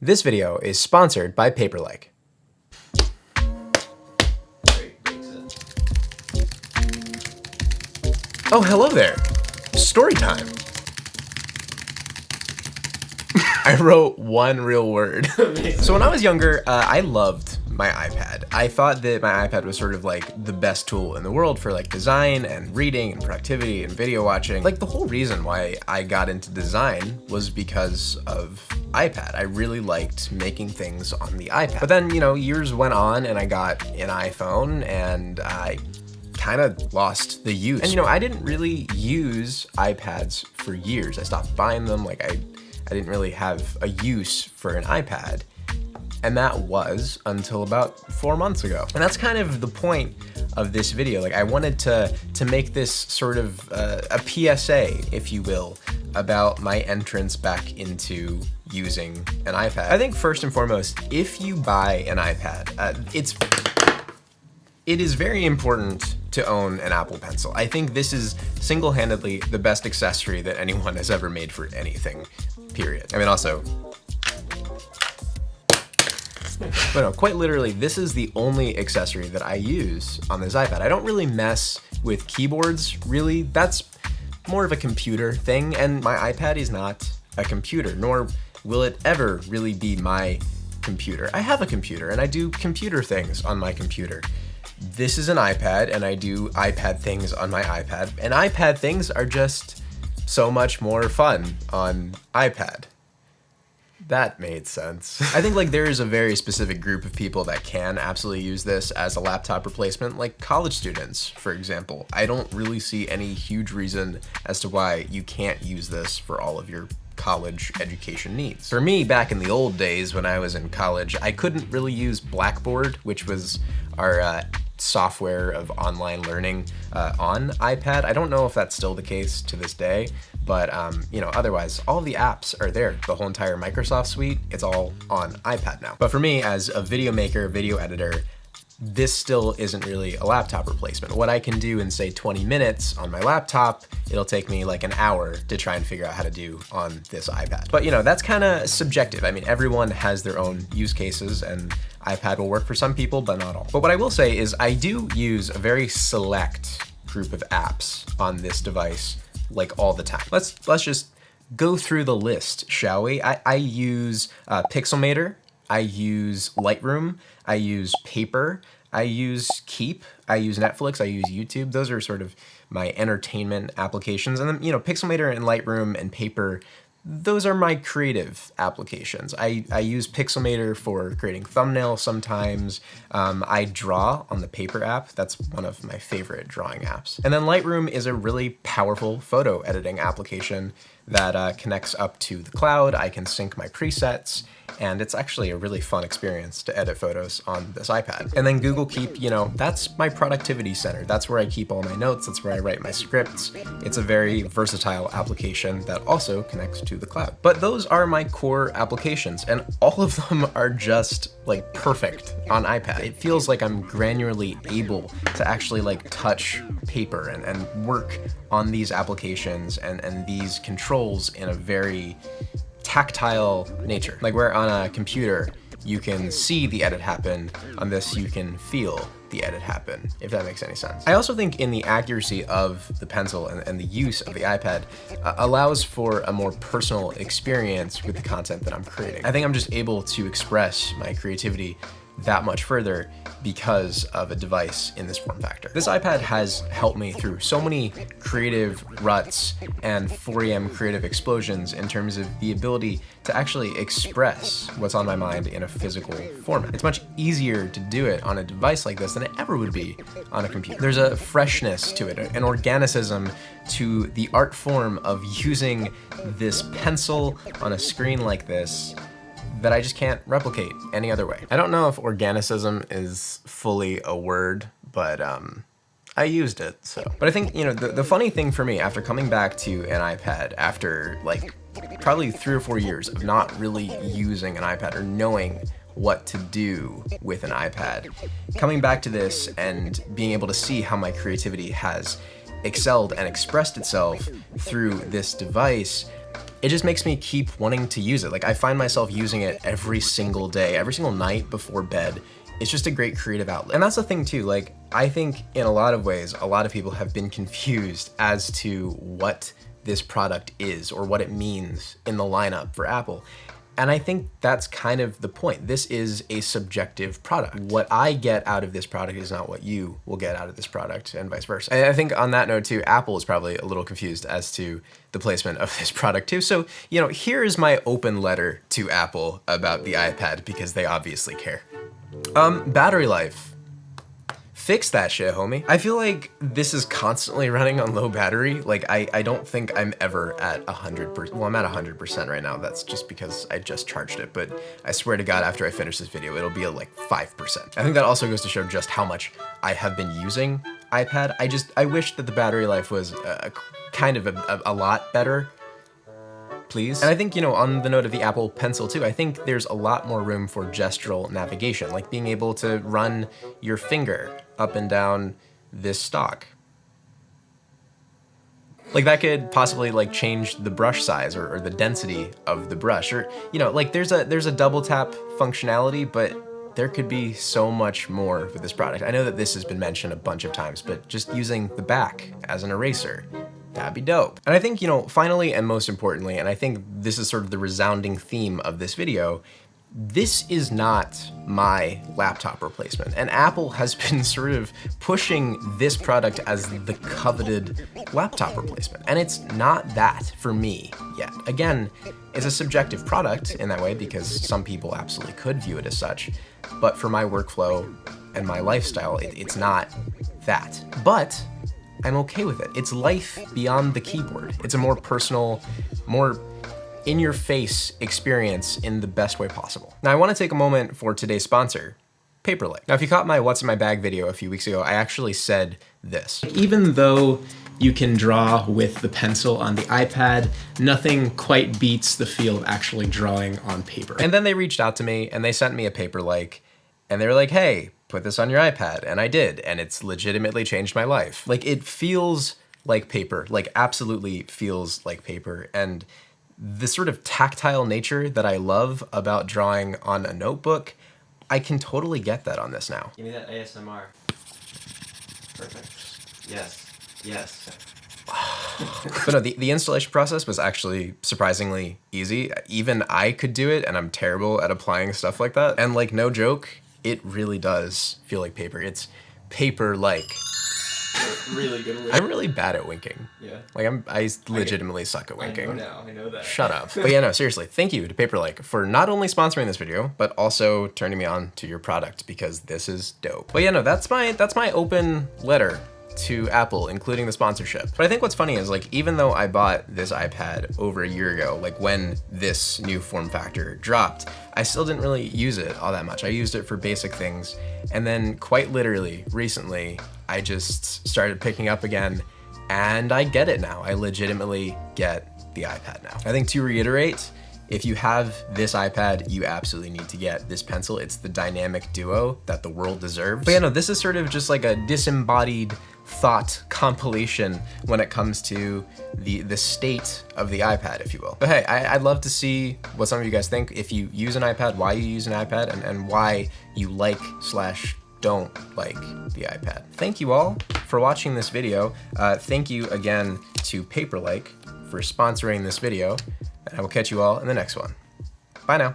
This video is sponsored by Paperlike. Oh, hello there. Story time. I wrote one real word. So when I was younger, I loved my iPad. I thought that my iPad was sort of like the best tool in the world for like design and reading and productivity and video watching. Like the whole reason why I got into design was because of iPad. I really liked making things on the iPad. But then, you know, years went on and I got an iPhone and I kind of lost the use. And you know, I didn't really use iPads for years. I stopped buying them. Like I didn't really have a use for an iPad. And that was until about 4 months ago. And that's kind of the point of this video. Like I wanted to make this sort of a PSA, if you will, about my entrance back into using an iPad. I think first and foremost, if you buy an iPad, it is very important to own an Apple Pencil. I think this is single-handedly the best accessory that anyone has ever made for anything, period. I mean, also, but no, quite literally, this is the only accessory that I use on this iPad. I don't really mess with keyboards, really. That's more of a computer thing, and my iPad is not a computer, nor will it ever really be my computer. I have a computer, and I do computer things on my computer. This is an iPad, and I do iPad things on my iPad, and iPad things are just so much more fun on iPad. That made sense. I think like there is a very specific group of people that can absolutely use this as a laptop replacement, like college students, for example. I don't really see any huge reason as to why you can't use this for all of your college education needs. For me, back in the old days when I was in college, I couldn't really use Blackboard, which was our software of online learning on iPad. I don't know if that's still the case to this day, but you know, otherwise all the apps are there. The whole entire Microsoft suite, it's all on iPad now. But for me, as a video maker, video editor, this still isn't really a laptop replacement. What I can do in say 20 minutes on my laptop, it'll take me like an hour to try and figure out how to do on this iPad. But you know, that's kind of subjective. I mean, everyone has their own use cases and iPad will work for some people, but not all. But what I will say is I do use a very select group of apps on this device like all the time. Let's just go through the list, shall we? I use Pixelmator, I use Lightroom, I use Paper, I use Keep, I use Netflix, I use YouTube. Those are sort of my entertainment applications. And then, you know, Pixelmator and Lightroom and Paper, those are my creative applications. I use Pixelmator for creating thumbnails sometimes. I draw on the Paper app. That's one of my favorite drawing apps. And then Lightroom is a really powerful photo editing application that connects up to the cloud. I can sync my presets, and it's actually a really fun experience to edit photos on this iPad. And then Google Keep, you know, that's my productivity center. That's where I keep all my notes. That's where I write my scripts. It's a very versatile application that also connects to the cloud. But those are my core applications, and all of them are just like perfect on iPad. It feels like I'm granularly able to actually like touch paper and work on these applications and these controls in a very tactile nature. Like where on a computer, you can see the edit happen. On this, you can feel the edit happen, if that makes any sense. I also think in the accuracy of the pencil and the use of the iPad allows for a more personal experience with the content that I'm creating. I think I'm just able to express my creativity that much further because of a device in this form factor. This iPad has helped me through so many creative ruts and 4 AM creative explosions in terms of the ability to actually express what's on my mind in a physical format. It's much easier to do it on a device like this than it ever would be on a computer. There's a freshness to it, an organicism to the art form of using this pencil on a screen like this that I just can't replicate any other way. I don't know if organicism is fully a word, but I used it, so. But I think, you know, the funny thing for me after coming back to an iPad after like probably 3 or 4 years of not really using an iPad or knowing what to do with an iPad, coming back to this and being able to see how my creativity has excelled and expressed itself through this device, it just makes me keep wanting to use it. Like, I find myself using it every single day, every single night before bed. It's just a great creative outlet. And that's the thing too, like, I think in a lot of ways, a lot of people have been confused as to what this product is or what it means in the lineup for Apple. And I think that's kind of the point. This is a subjective product. What I get out of this product is not what you will get out of this product, and vice versa. And I think on that note too, Apple is probably a little confused as to the placement of this product too. So, you know, here is my open letter to Apple about the iPad, because they obviously care. Battery life. Fix that shit, homie. I feel like this is constantly running on low battery. Like, I don't think I'm ever at 100%. Well, I'm at 100% right now. That's just because I just charged it. But I swear to God, after I finish this video, it'll be at like 5%. I think that also goes to show just how much I have been using iPad. I wish that the battery life was kind of a lot better. Please. And I think, you know, on the note of the Apple Pencil too, I think there's a lot more room for gestural navigation, like being able to run your finger up and down this stock. Like, that could possibly like change the brush size or the density of the brush, or, you know, like there's a double tap functionality, but there could be so much more with this product. I know that this has been mentioned a bunch of times, but just using the back as an eraser, that'd be dope. And I think, you know, finally and most importantly, and I think this is sort of the resounding theme of this video, this is not my laptop replacement. And Apple has been sort of pushing this product as the coveted laptop replacement. And it's not that for me yet. Again, it's a subjective product in that way, because some people absolutely could view it as such. But for my workflow and my lifestyle, it's not that. But I'm okay with it. It's life beyond the keyboard. It's a more personal, more in-your-face experience in the best way possible. Now, I want to take a moment for today's sponsor, Paperlike. Now, if you caught my What's in My Bag video a few weeks ago, I actually said this. Even though you can draw with the pencil on the iPad, nothing quite beats the feel of actually drawing on paper. And then they reached out to me and they sent me a Paperlike, and they were like, hey, put this on your iPad. And I did, and it's legitimately changed my life. Like, it feels like paper, like absolutely feels like paper. And the sort of tactile nature that I love about drawing on a notebook, I can totally get that on this now. Give me that ASMR. Perfect. Yes. Yes. But no, the installation process was actually surprisingly easy. Even I could do it, and I'm terrible at applying stuff like that. And like, no joke, it really does feel like paper. It's paper-like. Really good wink. I'm really bad at winking. Yeah. Like, I legitimately suck at winking. I know that. Shut up. But yeah, no, seriously, thank you to Paperlike for not only sponsoring this video, but also turning me on to your product, because this is dope. But yeah, no, that's my open letter to Apple, including the sponsorship. But I think what's funny is, like, even though I bought this iPad over a year ago, like when this new form factor dropped, I still didn't really use it all that much. I used it for basic things. And then quite literally recently, I just started picking up again, and I get it now. I legitimately get the iPad now. I think, to reiterate, if you have this iPad, you absolutely need to get this pencil. It's the dynamic duo that the world deserves. But yeah, no, this is sort of just like a disembodied thought compilation when it comes to the state of the iPad, if you will. But hey, I'd love to see what some of you guys think. If you use an iPad, why you use an iPad, and why you like/don't like the iPad. Thank you all for watching this video. Thank you again to Paperlike for sponsoring this video, and I will catch you all in the next one. Bye now.